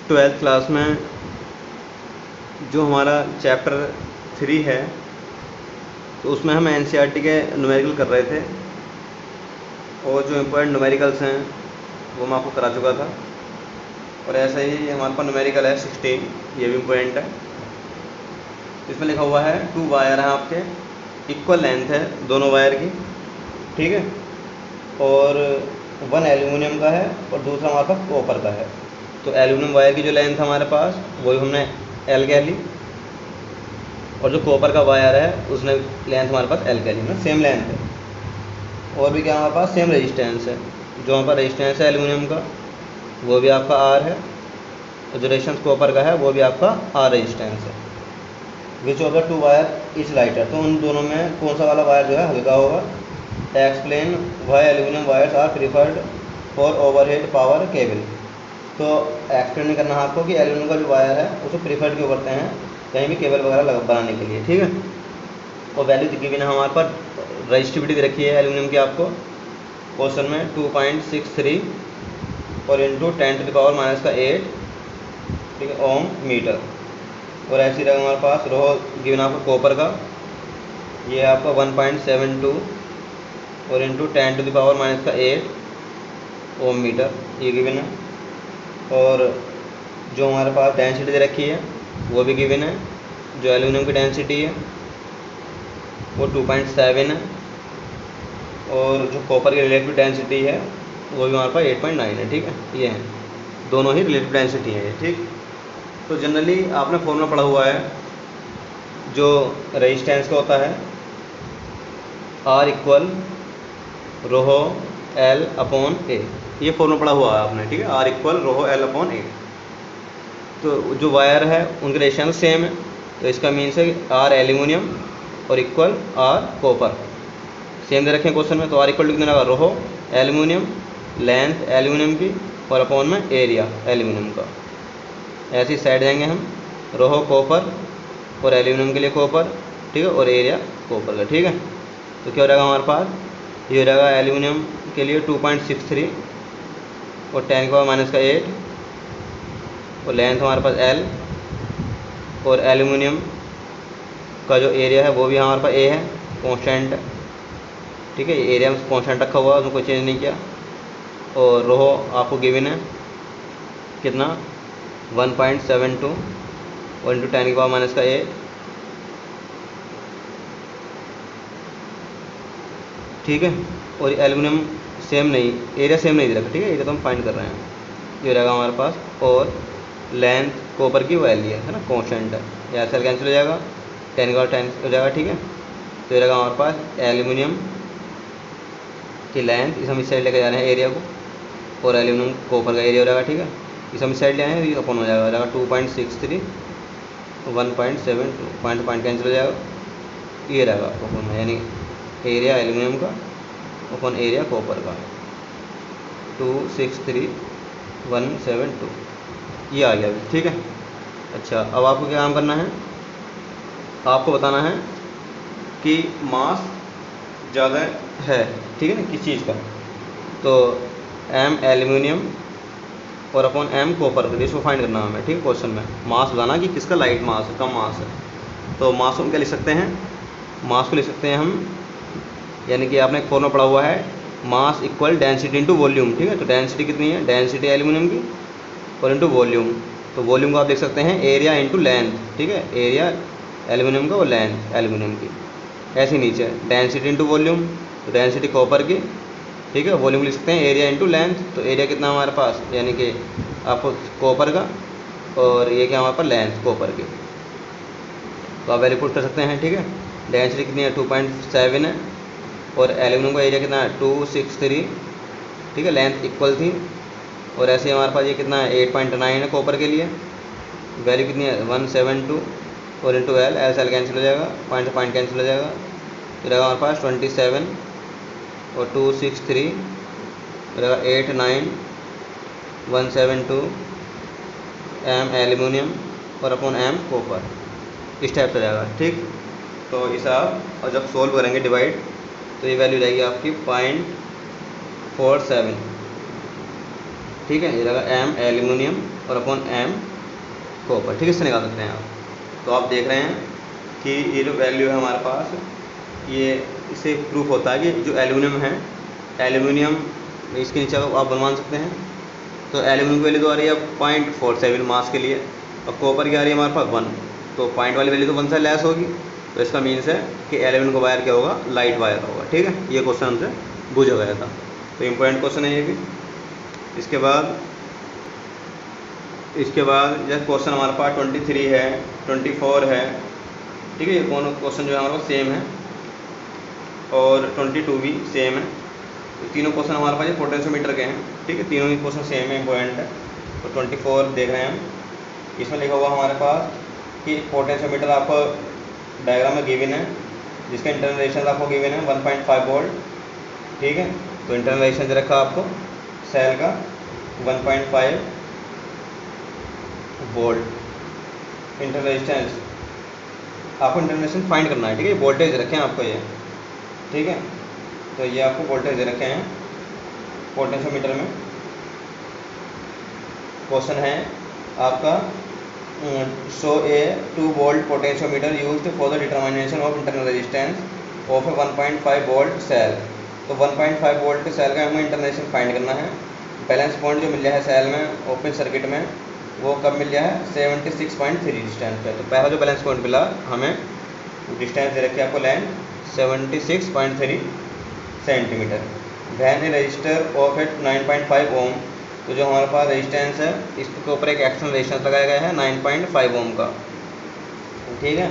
Twelfth class में जो हमारा चैप्टर 3 है तो उसमें हम एनसीईआरटी के न्यूमेरिकल कर रहे थे और जो इम्पोर्टेंट न्यूमेरिकल्स हैं वो मैं आपको करा चुका था। और ऐसे ही हमारे पास न्यूमेरिकल है 16, ये भी इम्पोर्टेंट है। इसमें लिखा हुआ है 2 वायर हैं आपके, इक्वल लेंथ है दोनों वायर की, ठीक है। और 1 एल्यूमिनियम का है और दूसरा हमारे पास कॉपर का है। तो एल्यूमिनियम वायर की जो लेंथ हमारे पास वही हमने एल कह ली, और जो कॉपर का वायर है उसने लेंथ हमारे पास एल कह ली, मतलब सेम लेंथ है। और भी क्या हमारे पास सेम रेजिस्टेंस है, जो हमारे पास रेजिस्टेंस है एल्यूमिनियम का वो भी आपका आर है, और जो रेजिस्टेंस कॉपर का है वो भी आपका आर रेजिस्टेंस है। Which of the 2 wire is lighter, तो उन दोनों में कौन सा वाला वायर जो है हल्का होगा। Explain why aluminium wires are preferred for overhead power cable. तो एक्सप्लेन नहीं करना है आपको कि एल्यूमिनियम का जो वायर है उसको प्रीफर्ड क्यों करते हैं कहीं भी केबल वगैरह बनाने के लिए, ठीक है। और वैल्यू दिखी भी ना हमारे पास रजिस्टिविटी दे रखी है एल्यूमिनियम की आपको क्वेश्चन में 2.63 और इंटू 10⁻⁻8, ठीक है, ओम मीटर। और ऐसी रहेगा हमारे पास रो गिवन आपको कॉपर का, ये है आपका 1.72 और इंटू 10⁻⁻8 ओम मीटर, ये गिवन है। और जो हमारे पास डेंसिटी दे रखी है वो भी गिवन है, जो एल्यूमिनियम की डेंसिटी है वो 2.7 है, और जो कॉपर की रिलेटिव डेंसिटी है वो भी हमारे पास 8.9 है, ठीक है। ये है दोनों ही रिलेटिव डेंसिटी है, ठीक। तो जनरली आपने फॉर्मूला पढ़ा हुआ है जो रेजिस्टेंस का होता है, आर इक्वल रोहो एल अपॉन ए, ये फॉर्मूला पढ़ा हुआ है आपने, ठीक है। आर इक्वल रोहो एल अपॉन ए। तो जो वायर है उनके रेजिस्टेंस सेम है, तो इसका मीन्स है आर एल्यूमिनियम और इक्वल आर कॉपर, सेम दे रखे हैं क्वेश्चन में। तो आर इक्वल टू कितना लगा, रोहो एल्यूमिनियम, लेंथ एल्यूमिनियम की और अपॉन में एरिया एल्यूमिनियम का। ऐसी साइड जाएंगे हम, रोहो कॉपर और एल्यूमिनियम के लिए कॉपर, ठीक है, और एरिया कॉपर का, ठीक है। तो क्या हो जाएगा हमारे पास, ये हो जाएगा एल्यूमिनियम के लिए 2.63 और 10⁻⁻8 और लेंथ हमारे पास एल, और एल्यूमिनियम का जो एरिया है वो भी हमारे पास ए है, कॉन्स्टेंट है, ठीक है। एरिया में कॉन्स्टेंट रखा हुआ है, उसमें कोई चेंज नहीं किया। और रोहो आपको गिवन है कितना 1.72 और इंटू 10⁻⁻8, ठीक है। और एल्यूमिनियम सेम नहीं, एरिया सेम नहीं दे रखा, ठीक है, एरिया तो हम फाइंड कर रहे हैं, ये रहेगा हमारे पास। और लेंथ कॉपर की वैल्यू है ना, कॉन्स्टेंट है, यहाँ सेल कैंसिल हो जाएगा, 10 हो जाएगा, ठीक है। तो ये रहेगा हमारे पास एल्यूमिनियम की लेंथ, इस हम इस साइड लेकर जा रहे हैं एरिया को, और एल्यूमिनियम कॉपर का एरिया हो जाएगा, ठीक है। इस हम इस साइड ले आए हैं, ये अपन हो जाएगा 2.63 1.72, पॉइंट कैंसिल हो जाएगा, ये रहेगा अपन में, यानी एरिया एल्यूमिनियम का अपन एरिया कॉपर का 263,172, ये आ गया, ठीक है। अच्छा, अब आपको क्या काम करना है, आपको बताना है कि मास ज़्यादा है, ठीक है ना, किस चीज़ का। तो एम एल्यूमिनियम और अपॉन एम कॉपर का, इसको फाइंड करना है हमें, ठीक है। क्वेश्चन में मास बताना कि किसका लाइट मास है, कम मास है। तो मास हम क्या लिख सकते हैं, मास को लिख सकते हैं हम, यानी कि आपने एक फॉर्मूला पढ़ा हुआ है, mass equal density into volume, ठीक है। तो डेंसिटी कितनी है, डेंसिटी एल्यूमिनियम की और इंटू वॉल्यूम। तो वॉल्यूम को आप लिख सकते हैं एरिया इंटू लेंथ, ठीक है, एरिया एल्यूमिनियम का और लेंथ एल्यूमिनियम की। ऐसे नीचे डेंसिटी इंटू वॉल्यूम, तो डेंसिटी कॉपर की, ठीक है, वॉल्यूम लिख सकते हैं एरिया इंटू लेंथ। तो एरिया कितना हमारे पास, यानी कि आपको कॉपर का, और ये क्या हमारे पास लेंथ कॉपर की, तो आप वैल्यू पुट कर सकते हैं, ठीक है। डेंसिटी कितनी है 2.7 है, और एल्यूमिनियम का एरिया कितना है 263, ठीक है, लेंथ इक्वल थी। और ऐसे हमारे पास ये कितना है 8.9 है कॉपर के लिए, वैल्यू कितनी है 172 और into L, L cell cancel हो जाएगा, पॉइंट कैंसिल हो जाएगा, तो रहेगा हमारे पास 27 और 263 रहेगा 89,172 एम एल्यूमिनियम और अपॉन एम कॉपर, इस टाइप से रहेगा, ठीक। तो इसे आप और जब सोल्व करेंगे डिवाइड, तो ये वैल्यू रहेगी आपकी 0.47, ठीक है, ये रहेगा m एल्यूमिनियम और अपॉन m कॉपर, ठीक है, इससे निकाल सकते हैं आप। तो आप देख रहे हैं कि ये जो वैल्यू है हमारे पास, ये इससे प्रूफ होता है कि जो एल्यूमिनियम है, एल्यूमिनियम इसके नीचे आप बनवा सकते हैं। तो एल्यूमिनियम की वैल्यू तो आ रही है 0.47 मास के लिए, और कॉपर की आ रही है हमारे पास 1, तो पॉइंट वाली वैल्यू तो 1 से लेस होगी, तो इसका मीन्स है कि एल्यूमिनियम का वायर क्या होगा, लाइट वायर होगा। ठीक है, ये क्वेश्चन हमसे पूछा गया था, तो इम्पोर्टेंट क्वेश्चन है ये भी। इसके बाद जैसे क्वेश्चन हमारे पास 23 है, 24 है, ठीक है, ये दोनों क्वेश्चन जो है हमारे पास सेम है, और 22 भी सेम है। तो तीनों क्वेश्चन हमारे पास ये पोटेंशियोमीटर के हैं, ठीक है, तीनों ही क्वेश्चन सेम है, इंपॉर्टेंट है। तो 24 देख रहे हैं हम, इसमें लिखा हुआ हमारे पास कि पोटेंशियोमीटर आपको डायग्राम में गिवन है, जिसका इंटरनल रेजिस्टेंस आपको गिवन है 1.5 वोल्ट, ठीक है। तो इंटरनल रेजिस्टेंस रखा आपको सेल का 1.5 वोल्ट इंटरनल रेजिस्टेंस, आपको इंटरनल रेजिस्टेंस फाइंड करना है, ठीक है। वोल्टेज रखे हैं आपको ये, ठीक है, तो ये आपको वोल्टेज दे रखे हैं पोटेंशियोमीटर में। क्वेश्चन है आपका, show a 2 volt potentiometer used for the determination of internal resistance of a 1.5 volt cell. तो 1.5 वोल्ट के सेल का हमें इंटरनल रेजिस्टेंस फाइंड करना है। बैलेंस पॉइंट जो मिल गया है सेल में ओपन सर्किट में, वो कब मिल गया है, 76.3 डिस्टेंस पे। तो पहला जो बैलेंस पॉइंट मिला हमें, डिस्टेंस दे रखी है आपको length 76.3 centimetre. When a resistor of एट 9.5 ओम, तो जो हमारे पास रेजिस्टेंस है इसके ऊपर एक एक्सटर्नल रेजिस्टेंस लगाया गया है 9.5 ओम का, ठीक है।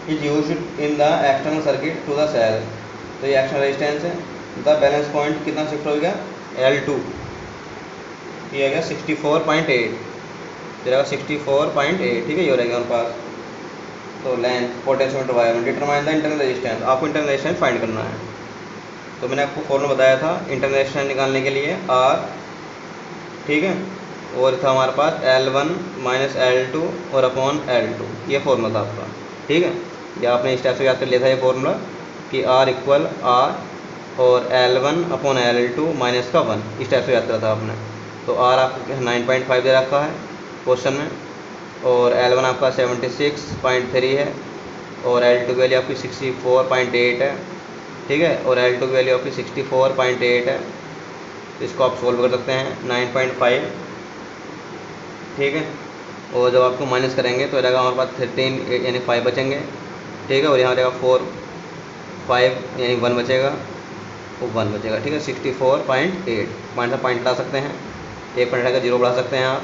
Is used in the external circuit to the cell, तो ये एक्सटर्नल रेजिस्टेंस है। द बैलेंस पॉइंट कितना शिफ्ट हो गया, L2, ये आ गया 64.8, जरा 64.8, ठीक है, ये हो रहेगा हमारे पास। तो लेंथ पोटेंशियोमीटर वायर में डिटरमाइन द इंटरनल रेजिस्टेंस, आपको इंटरनल रेजिस्टेंस फाइंड करना है। तो मैंने आपको फॉर्मूला बताया था इंटरनल रेजिस्टेंस निकालने के लिए, R, ठीक है, और था हमारे पास L1 माइनस L2 और अपॉन L2, ये फॉर्मूला था आपका, ठीक है। ये आपने इस टाइप से याद कर लिया था ये फॉर्मूला कि R इक्वल R और L1 अपॉन L2 माइनस का 1, इस टाइप से याद करा था आपने। तो R आपको 9.5 दे रखा है क्वेश्चन में, और L1 आपका 76.3 है, और L2 की वैल्यू आपकी 64.8 है, ठीक है, और L2 की वैल्यू आपकी 64.8 है। तो इसको आप सोल्व कर सकते हैं 9.5, ठीक है, और जब आपको माइनस करेंगे तो रहेगा हमारे पास 13 यानी 5 बचेंगे, ठीक है, और यहाँ रहेगा 4 5 यानी 1 बचेगा, वो 1 बचेगा, ठीक है। 64.8 पॉइंट ला सकते हैं, एक पॉइंट रहेगा 0 बढ़ा सकते हैं आप,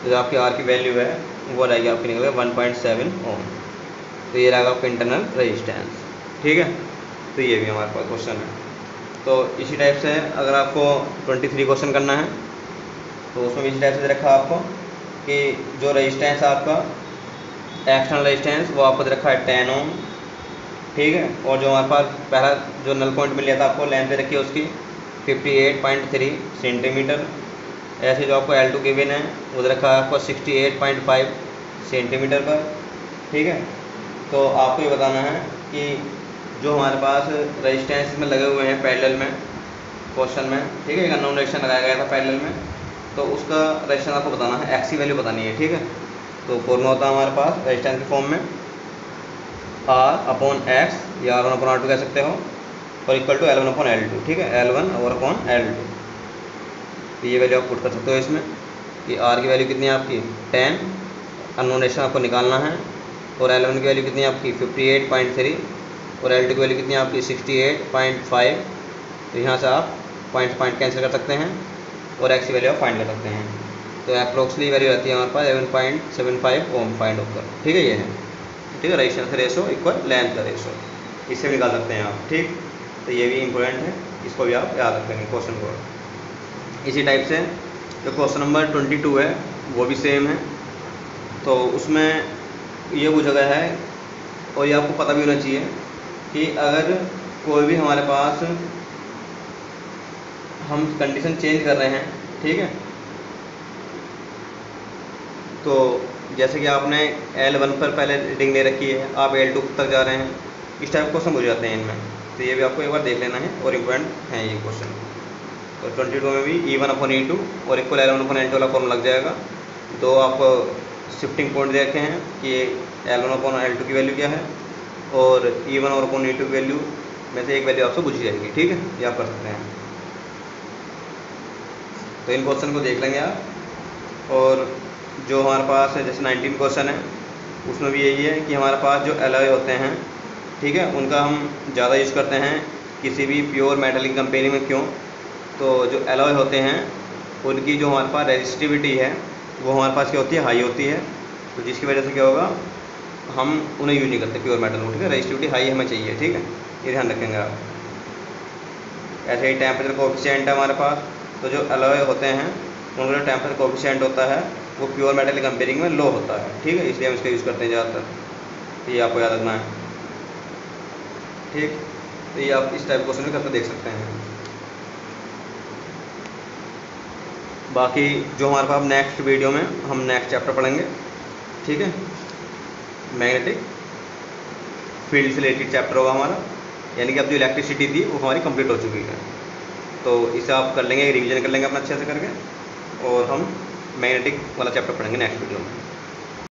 तो जो आपकी R की वैल्यू है वो रहेगी आपकी निकल 1.7 ओम। तो ये रहेगा आपका इंटरनल रेजिस्टेंस, ठीक है। तो ये भी हमारे पास क्वेश्चन है। तो इसी टाइप से अगर आपको 23 क्वेश्चन करना है, तो उसमें भी इसी टाइप से रखा आपको कि जो रेजिस्टेंस आपका एक्सटर्नल रेजिस्टेंस वो आपको रखा है 10 ओम, ठीक है, और जो हमारे पास पहला जो नल पॉइंट मिल गया था आपको लेंथ दे रखी है उसकी 58.3 सेंटीमीटर। ऐसे जो आपको L2 गिवन है वो रखा है आपको 68.5 सेंटीमीटर पर, ठीक है। तो आपको ये बताना है कि जो हमारे पास रेजिस्टेंस में लगे हुए हैं पैरेलल में क्वेश्चन में, ठीक है, एक अननोन रेजिस्टेंस लगाया गया था पैरेलल में, तो उसका रेजिस्टेंस आपको बताना है, एक्स की वैल्यू बतानी है, ठीक है। तो फॉर्मूला होता है हमारे पास रेजिस्टेंस के फॉर्म में R अपॉन एक्स, या R1 अपॉन R2 कह सकते हो, और equal to L1 upon L2, ठीक है, L1 और अपॉन L2। तो ये वैल्यू आप पुट कर सकते हो इसमें कि R की वैल्यू कितनी है आपकी 10, अननोन रेजिस्टेंस आपको निकालना है, और L1 की वैल्यू कितनी है आपकी 58.3, और L2 की वैल्यू कितनी है आपकी 68.5। तो यहाँ से आप पॉइंट कैंसिल कर सकते हैं और एक्स की वैल्यू आप फाइंड कर सकते हैं। तो अप्रोक्सली वैल्यू रहती है हमारे पास 11.75 ओम फाइंड होकर, ठीक है, ये है, ठीक है। रेजिस्टेंस रेशो इक्वल लेंथ का रेशो, इससे भी निकाल सकते हैं आप, ठीक। तो ये भी इंपॉर्टेंट है, इसको भी आप याद रखेंगे क्वेश्चन को। इसी टाइप से जो क्वेश्चन नंबर 22 है वो भी सेम है। तो उसमें ये पूछा गया है, और ये आपको पता भी होना चाहिए कि अगर कोई भी हमारे पास हम कंडीशन चेंज कर रहे हैं, ठीक है, तो जैसे कि आपने L1 पर पहले रीडिंग ले रखी है, आप L2 तक जा रहे हैं, इस टाइप क्वेश्चन हो जाते हैं इनमें। तो ये भी आपको एक बार देख लेना है, और इम्पोर्टेंट है ये क्वेश्चन। तो 22 में भी E1/E2 और इक्वल L1/L2 वाला फॉर्म लग जाएगा। दो आप शिफ्टिंग पॉइंट देखे हैं कि L1/L2 की वैल्यू क्या है और E1 और E2 की वैल्यू में से एक वैल्यू आपसे पूछी जाएगी, ठीक है, ये आप कर सकते हैं। तो इन क्वेश्चन को देख लेंगे आप। और जो हमारे पास है जैसे 19 क्वेश्चन है उसमें भी यही है कि हमारे पास जो एलॉय होते हैं, ठीक है, उनका हम ज़्यादा यूज़ करते हैं किसी भी प्योर मेटल की कंपेनी में। क्यों? तो जो एलॉय होते हैं उनकी जो हमारे पास रेजिस्टिविटी है वो हमारे पास क्या होती है, हाई होती है। तो जिसकी वजह से क्या होगा, हम उन्हें यूज नहीं करते प्योर मेटल को, ठीक है, रेजिस्टिविटी हाई हमें चाहिए, ठीक है, ये ध्यान रखेंगे आप। ऐसे ही टेम्परेचर कोएफिशिएंट है हमारे पास, तो जो एलॉय होते हैं उनका जो टेम्परेचर कोएफिशिएंट होता है वो प्योर मेटल की कंपेयरिंग में लो होता है, ठीक है, इसलिए हम इसका यूज़ करते हैं ज़्यादातर। तो ये आपको याद रखना है, ठीक। तो ये आप इस टाइप क्वेश्चन करके देख सकते हैं। बाकी जो हमारे पास नेक्स्ट वीडियो में हम नेक्स्ट चैप्टर पढ़ेंगे, ठीक है, मैग्नेटिक फील्ड से रिलेटेड चैप्टर होगा हमारा, यानी कि अब जो इलेक्ट्रिसिटी थी वो हमारी कंप्लीट हो चुकी है। तो इसे आप कर लेंगे, रिवीजन कर लेंगे अपना अच्छे से करके, और हम मैग्नेटिक वाला चैप्टर पढ़ेंगे नेक्स्ट वीडियो में।